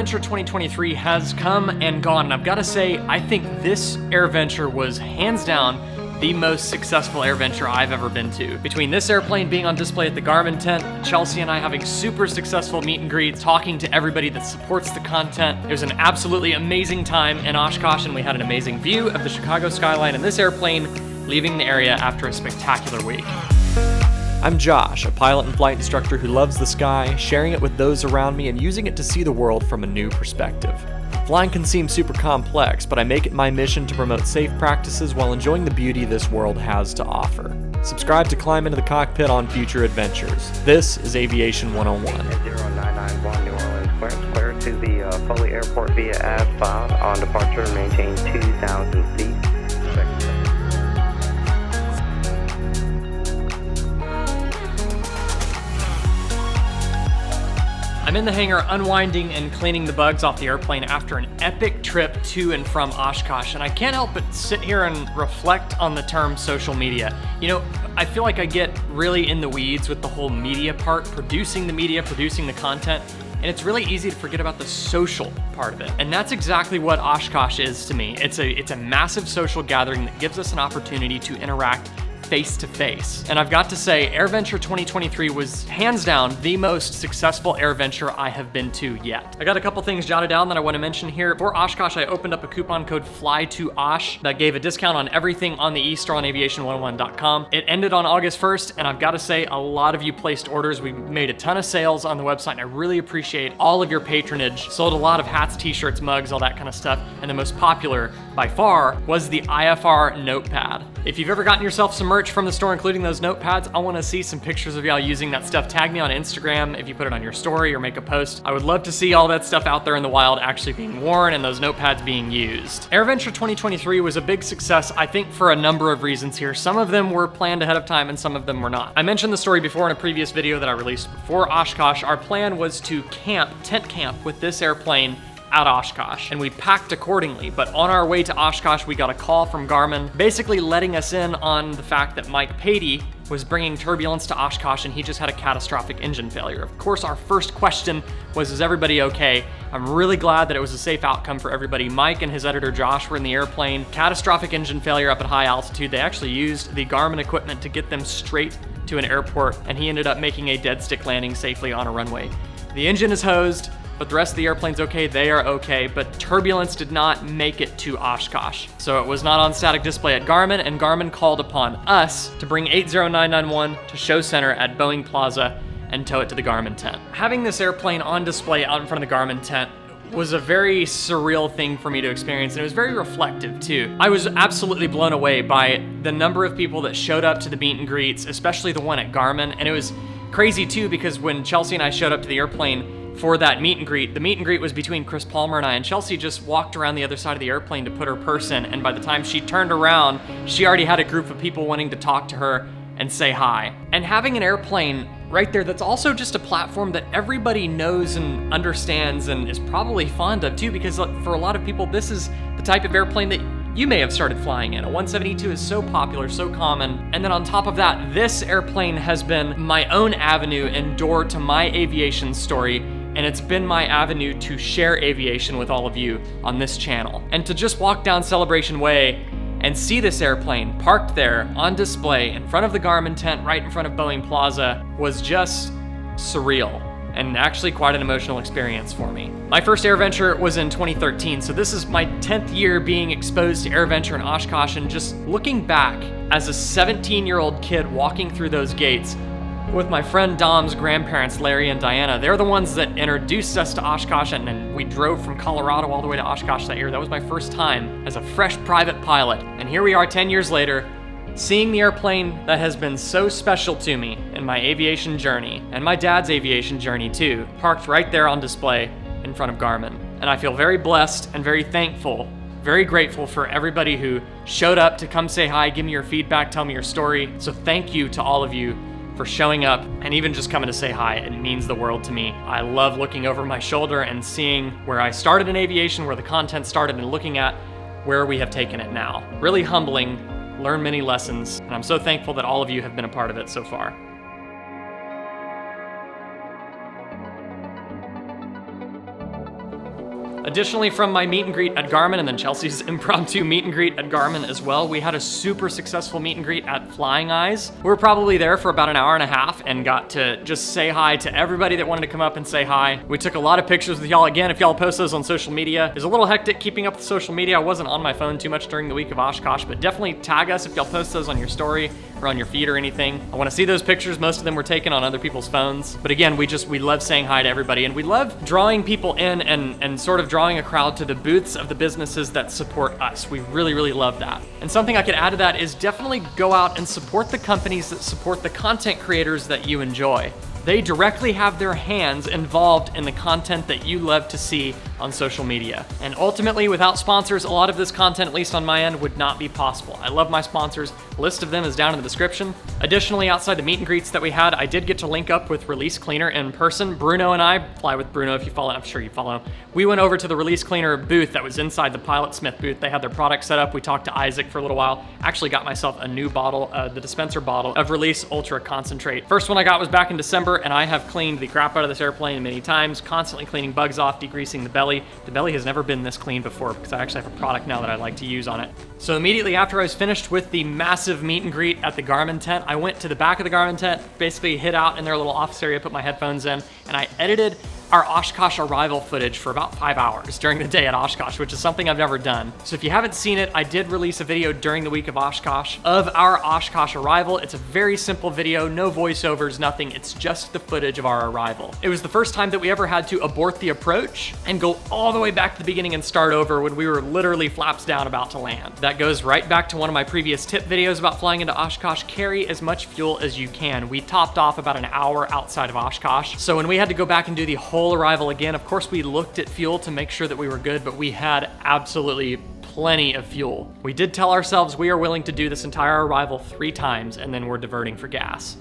Airventure 2023 has come and gone, and I've got to say, I think this Airventure was hands down the most successful Airventure I've ever been to. Between this airplane being on display at the Garmin tent, Chelsea and I having super successful meet and greets, talking to everybody that supports the content, it was an absolutely amazing time in Oshkosh, and we had an amazing view of the Chicago skyline in this airplane leaving the area after a spectacular week. I'm Josh, a pilot and flight instructor who loves the sky, sharing it with those around me and using it to see the world from a new perspective. Flying can seem super complex, but I make it my mission to promote safe practices while enjoying the beauty this world has to offer. Subscribe to Climb Into the Cockpit on future adventures. This is Aviation 101. 0991 New Orleans, clear to the Foley Airport via as filed on departure, maintain 2,000 feet. I'm in the hangar unwinding and cleaning the bugs off the airplane after an epic trip to and from Oshkosh, and I can't help but sit here and reflect on the term social media. You know, I feel like I get really in the weeds with the whole media part, producing the content, and it's really easy to forget about the social part of it. And that's exactly what Oshkosh is to me. It's a massive social gathering that gives us an opportunity to interact face to face. And I've got to say, Airventure 2023 was hands down the most successful Airventure I have been to yet. I got a couple things jotted down that I want to mention here. For Oshkosh, I opened up a coupon code FLY2OSH that gave a discount on everything on the e-store on aviation101.com. It ended on August 1st, and I've got to say, a lot of you placed orders. We made a ton of sales on the website, and I really appreciate all of your patronage. Sold a lot of hats, t-shirts, mugs, all that kind of stuff, and the most popular by far was the IFR notepad. If you've ever gotten yourself some merch from the store, including those notepads, I want to see some pictures of y'all using that stuff. Tag me on Instagram if you put it on your story or make a post. I would love to see all that stuff out there in the wild actually being worn and those notepads being used. Airventure 2023 was a big success, I think, for a number of reasons here. Some of them were planned ahead of time and some of them were not. I mentioned the story before in a previous video that I released before Oshkosh. Our plan was to tent camp with this airplane at Oshkosh, and we packed accordingly. But on our way to Oshkosh, we got a call from Garmin basically letting us in on the fact that Mike Patey was bringing turbulence to Oshkosh and he just had a catastrophic engine failure. Of course, our first question was, is everybody okay? I'm really glad that it was a safe outcome for everybody. Mike and his editor Josh were in the airplane. Catastrophic engine failure up at high altitude. They actually used the Garmin equipment to get them straight to an airport, and he ended up making a dead stick landing safely on a runway. The engine is hosed, but the rest of the airplane's okay. They are okay, but turbulence did not make it to Oshkosh. So it was not on static display at Garmin, and Garmin called upon us to bring 80991 to Show Center at Boeing Plaza and tow it to the Garmin tent. Having this airplane on display out in front of the Garmin tent was a very surreal thing for me to experience, and it was very reflective too. I was absolutely blown away by the number of people that showed up to the meet and greets, especially the one at Garmin, and it was crazy too because when Chelsea and I showed up to the airplane for that meet and greet, the meet and greet was between Chris Palmer and I, and Chelsea just walked around the other side of the airplane to put her purse in, and by the time she turned around, she already had a group of people wanting to talk to her and say hi. And having an airplane right there that's also just a platform that everybody knows and understands and is probably fond of too, because for a lot of people, this is the type of airplane that you may have started flying in. A 172 is so popular, so common. And then on top of that, this airplane has been my own avenue and door to my aviation story, and it's been my avenue to share aviation with all of you on this channel. And to just walk down Celebration Way and see this airplane parked there on display in front of the Garmin tent right in front of Boeing Plaza was just surreal and actually quite an emotional experience for me. My first Airventure was in 2013, so this is my 10th year being exposed to Airventure in Oshkosh, and just looking back as a 17-year-old kid walking through those gates with my friend Dom's grandparents, Larry and Diana. They're the ones that introduced us to Oshkosh, and we drove from Colorado all the way to Oshkosh that year. That was my first time as a fresh private pilot. And here we are 10 years later, seeing the airplane that has been so special to me in my aviation journey, and my dad's aviation journey too, parked right there on display in front of Garmin. And I feel very blessed and very thankful, very grateful for everybody who showed up to come say hi, give me your feedback, tell me your story. So thank you to all of you for showing up and even just coming to say hi. It means the world to me. I love looking over my shoulder and seeing where I started in aviation, where the content started, and looking at where we have taken it now. Really humbling, learn many lessons, and I'm so thankful that all of you have been a part of it so far. Additionally, from my meet and greet at Garmin and then Chelsea's impromptu meet and greet at Garmin as well, we had a super successful meet and greet at Flying Eyes. We were probably there for about an hour and a half and got to just say hi to everybody that wanted to come up and say hi. We took a lot of pictures with y'all. Again, if y'all post those on social media, it's a little hectic keeping up with social media. I wasn't on my phone too much during the week of Oshkosh, but definitely tag us if y'all post those on your story or on your feed or anything. I want to see those pictures. Most of them were taken on other people's phones. But again, we love saying hi to everybody, and we love drawing people in and sort of drawing a crowd to the booths of the businesses that support us. We really, really love that. And something I could add to that is definitely go out and support the companies that support the content creators that you enjoy. They directly have their hands involved in the content that you love to see on social media. And ultimately, without sponsors, a lot of this content, at least on my end, would not be possible. I love my sponsors. A list of them is down in the description. Additionally, outside the meet and greets that we had, I did get to link up with Release Cleaner in person. Bruno and I, fly with Bruno if you follow, I'm sure you follow him. We went over to the Release Cleaner booth that was inside the Pilot Smith booth. They had their product set up. We talked to Isaac for a little while. Actually got myself a new bottle, the dispenser bottle of Release Ultra Concentrate. First one I got was back in December, and I have cleaned the crap out of this airplane many times, constantly cleaning bugs off, degreasing the belly. The belly has never been this clean before because I actually have a product now that I like to use on it. So immediately after I was finished with the massive meet and greet at the Garmin tent, I went to the back of the Garmin tent, basically hid out in their little office area, put my headphones in, and I edited our Oshkosh Arrival footage for about 5 hours during the day at Oshkosh, which is something I've never done. So if you haven't seen it, I did release a video during the week of Oshkosh of our Oshkosh Arrival. It's a very simple video, no voiceovers, nothing. It's just the footage of our arrival. It was the first time that we ever had to abort the approach and go all the way back to the beginning and start over when we were literally flaps down about to land. That goes right back to one of my previous tip videos about flying into Oshkosh. Carry as much fuel as you can. We topped off about an hour outside of Oshkosh. So when we had to go back and do the whole arrival again, of course we looked at fuel to make sure that we were good, but we had absolutely plenty of fuel. We did tell ourselves we are willing to do this entire arrival 3 times and then we're diverting for gas.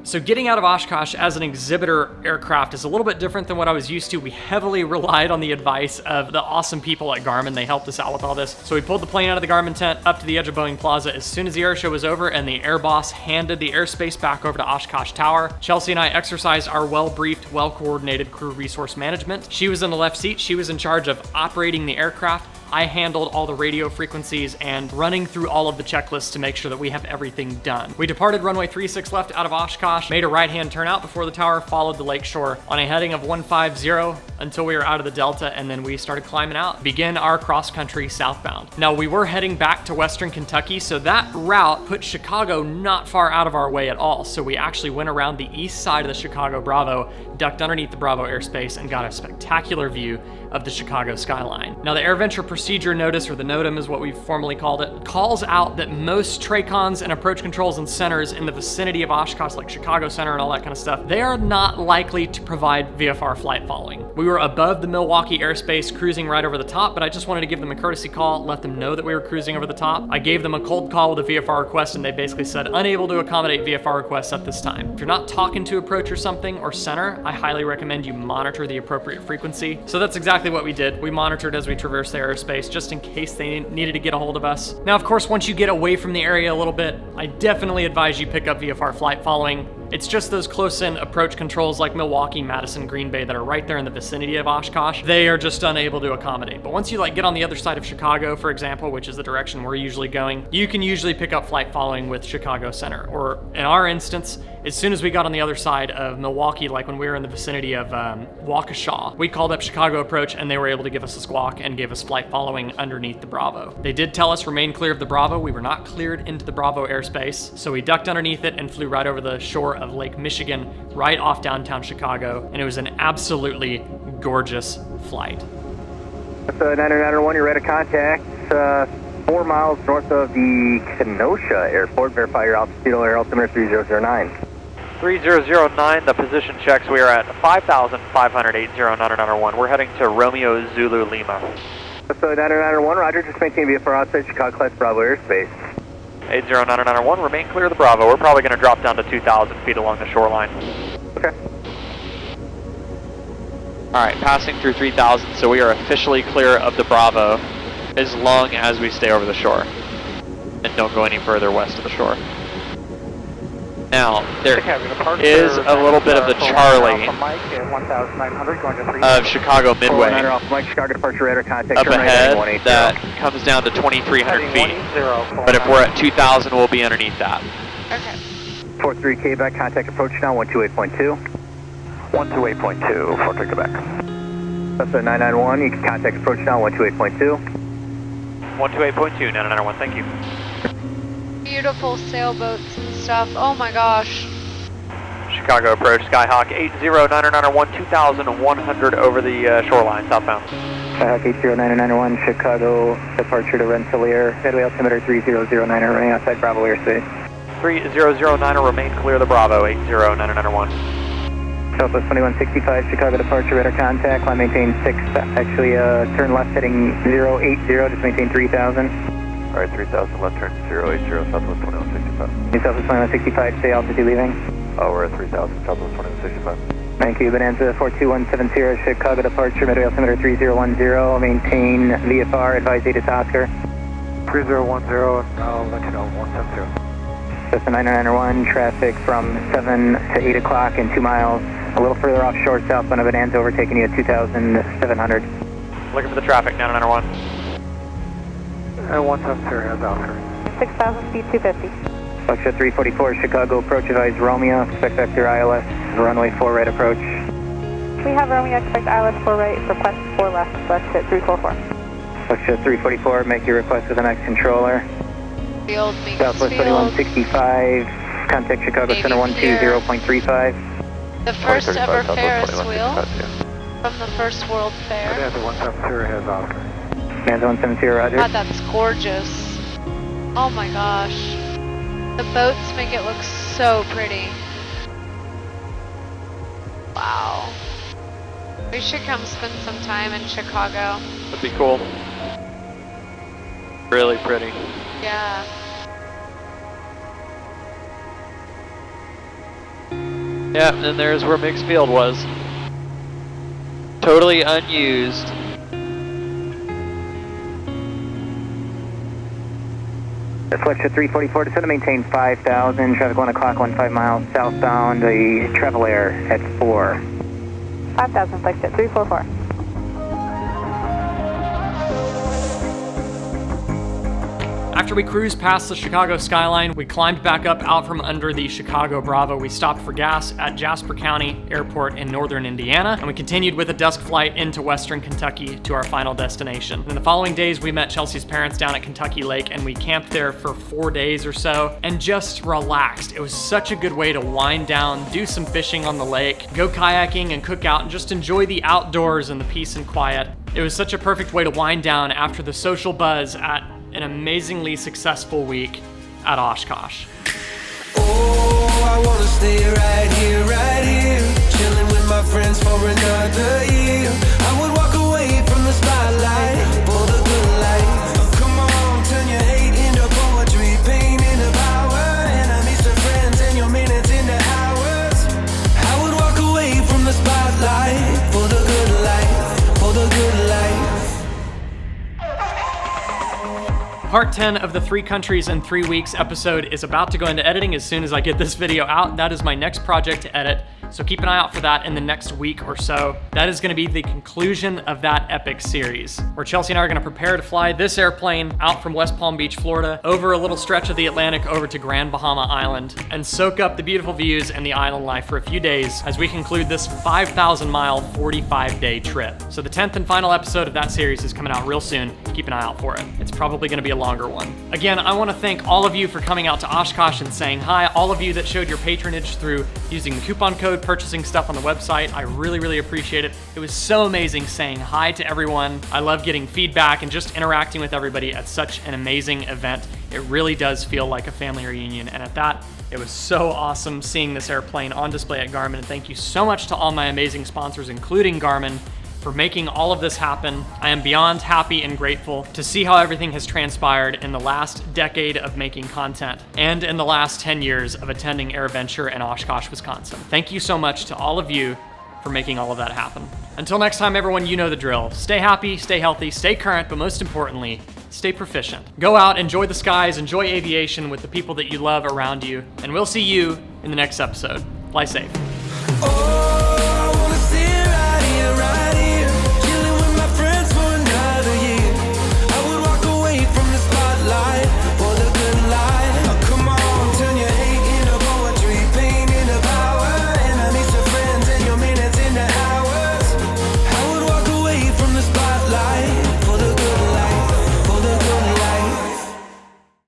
So getting out of Oshkosh as an exhibitor aircraft is a little bit different than what I was used to. We heavily relied on the advice of the awesome people at Garmin. They helped us out with all this. So we pulled the plane out of the Garmin tent up to the edge of Boeing Plaza as soon as the air show was over and the air boss handed the airspace back over to Oshkosh Tower. Chelsea and I exercised our well-briefed, well-coordinated crew resource management. She was in the left seat. She was in charge of operating the aircraft. I handled all the radio frequencies and running through all of the checklists to make sure that we have everything done. We departed runway 36 left out of Oshkosh, made a right-hand turnout before the tower, followed the lakeshore on a heading of 150 until we were out of the Delta, and then we started climbing out, begin our cross-country southbound. Now, we were heading back to Western Kentucky, so that route put Chicago not far out of our way at all. So we actually went around the east side of the Chicago Bravo, ducked underneath the Bravo airspace, and got a spectacular view of the Chicago skyline. Now, the Airventure procedure notice, or the NOTAM is what we've formally called it, calls out that most TRACONs and approach controls and centers in the vicinity of Oshkosh, like Chicago Center and all that kind of stuff, they are not likely to provide VFR flight following. We were above the Milwaukee airspace, cruising right over the top, but I just wanted to give them a courtesy call, let them know that we were cruising over the top. I gave them a cold call with a VFR request, and they basically said, unable to accommodate VFR requests at this time. If you're not talking to approach or something, or center, I highly recommend you monitor the appropriate frequency. So that's exactly what we did. We monitored as we traversed the airspace, just in case they needed to get a hold of us. Now, of course, once you get away from the area a little bit, I definitely advise you pick up VFR flight following. It's just those close-in approach controls like Milwaukee, Madison, Green Bay that are right there in the vicinity of Oshkosh. They are just unable to accommodate. But once you get on the other side of Chicago, for example, which is the direction we're usually going, you can usually pick up flight following with Chicago Center. Or in our instance, as soon as we got on the other side of Milwaukee, like when we were in the vicinity of Waukesha, we called up Chicago Approach and they were able to give us a squawk and gave us flight following underneath the Bravo. They did tell us remain clear of the Bravo. We were not cleared into the Bravo airspace, so we ducked underneath it and flew right over the shore of Lake Michigan, right off downtown Chicago, and it was an absolutely gorgeous flight. That's 991, you're ready to contact 4 miles north of the Kenosha Airport. Verify your altitude, air altimeter 3009. 3009, the position checks. We are at 5,580 991. We're heading to Romeo Zulu Lima. That's 991, roger, just maintain VFR outside Chicago Class Bravo airspace. 80991, remain clear of the Bravo. We're probably going to drop down to 2,000 feet along the shoreline. Okay. Alright, passing through 3,000, so we are officially clear of the Bravo as long as we stay over the shore and don't go any further west of the shore. Now, there is a little bit of the Charlie of Chicago Midway up ahead that comes down to 2,300 feet. But if we're at 2,000, we'll be underneath that. Okay. 43 Quebec, contact approach now, 128.2. 128.2, 43 Quebec. That's a 991, you can contact approach now, 128.2. 128.2, 991, thank you. Beautiful sailboats and stuff. Oh my gosh. Chicago approach, Skyhawk 80991, 2,100 over the shoreline, southbound. Skyhawk 80991, Chicago, departure to Rensselaer, headway altimeter 3009, running outside Bravo airspace. 3009, remain clear the Bravo, 80991. Southwest 2165, Chicago departure, radar contact, line maintain 6, actually turn left heading 080, just maintain 3000. Alright, 3000 left turn 080, Southwest 2165. Southwest 2165, stay altitude leaving. Oh, we're at 3000, Southwest 2165. Thank you, Bonanza 42170, Chicago departure, midway altimeter 3010, maintain VFR, advise Zeta to Oscar. 3010, I'll let you know, 170. Just a 991, traffic from 7 to 8 o'clock in 2 miles. A little further offshore, southbound of Bonanza, overtaking you at 2,700. Looking for the traffic, 991. 170 has Oscar. 6,000 feet, 250. Foxtrot 344, Chicago approach, advise Romeo, expect vector ILS, runway 4 right approach. We have Romeo, expect ILS 4 right, request 4 left, select at 344. Foxtrot 344, make your request with the next controller. Field, Southwest 2165, contact Chicago Center 120.35. The first ever Ferris wheel from the first World Fair. Bonanza 170 has Oscar. Bonanza 170, roger. God, that's gorgeous. Oh my gosh. The boats make it look so pretty. Wow. We should come spend some time in Chicago. That'd be cool. Really pretty. Yeah. Yeah, and there's where Mixed Field was. Totally unused. Fletcher 344, descend to maintain 5,000, traffic 1 o'clock, 15 miles southbound, the Travel Air at 4. 5,000, Fletcher 344. After we cruised past the Chicago skyline, we climbed back up out from under the Chicago Bravo. We stopped for gas at Jasper County Airport in northern Indiana, and we continued with a dusk flight into western Kentucky to our final destination. In the following days, we met Chelsea's parents down at Kentucky Lake, and we camped there for 4 days or so and just relaxed. It was such a good way to wind down, do some fishing on the lake, go kayaking and cook out, and just enjoy the outdoors and the peace and quiet. It was such a perfect way to wind down after the social buzz at an amazingly successful week at Oshkosh. Oh, I wanna stay right here, chilling with my friends for another year. I would walk away from the spotlight for the good life. Oh, come on, turn your hate into poetry, pain into power, enemies to friends, and your minutes into hours. I would walk away from the spotlight for the good life, for the good life. Part 10 of the 3 countries in 3 weeks episode is about to go into editing as soon as I get this video out. That is my next project to edit, so keep an eye out for that in the next week or so. That is gonna be the conclusion of that epic series, where Chelsea and I are gonna prepare to fly this airplane out from West Palm Beach, Florida, over a little stretch of the Atlantic over to Grand Bahama Island, and soak up the beautiful views and the island life for a few days as we conclude this 5,000-mile, 45-day trip. So the 10th and final episode of that series is coming out real soon. Keep an eye out for it. It's probably gonna be a longer one. Again, I wanna thank all of you for coming out to Oshkosh and saying hi, all of you that showed your patronage through using the coupon code, purchasing stuff on the website. I really, really appreciate it. It was so amazing saying hi to everyone. I love getting feedback and just interacting with everybody at such an amazing event. It really does feel like a family reunion, and at that, it was so awesome seeing this airplane on display at Garmin. And thank you so much to all my amazing sponsors, including Garmin, for making all of this happen. I am beyond happy and grateful to see how everything has transpired in the last decade of making content and in the last 10 years of attending Airventure in Oshkosh, Wisconsin. Thank you so much to all of you for making all of that happen. Until next time, everyone, you know the drill. Stay happy, stay healthy, stay current, but most importantly, stay proficient. Go out, enjoy the skies, enjoy aviation with the people that you love around you, and we'll see you in the next episode. Fly safe. Oh,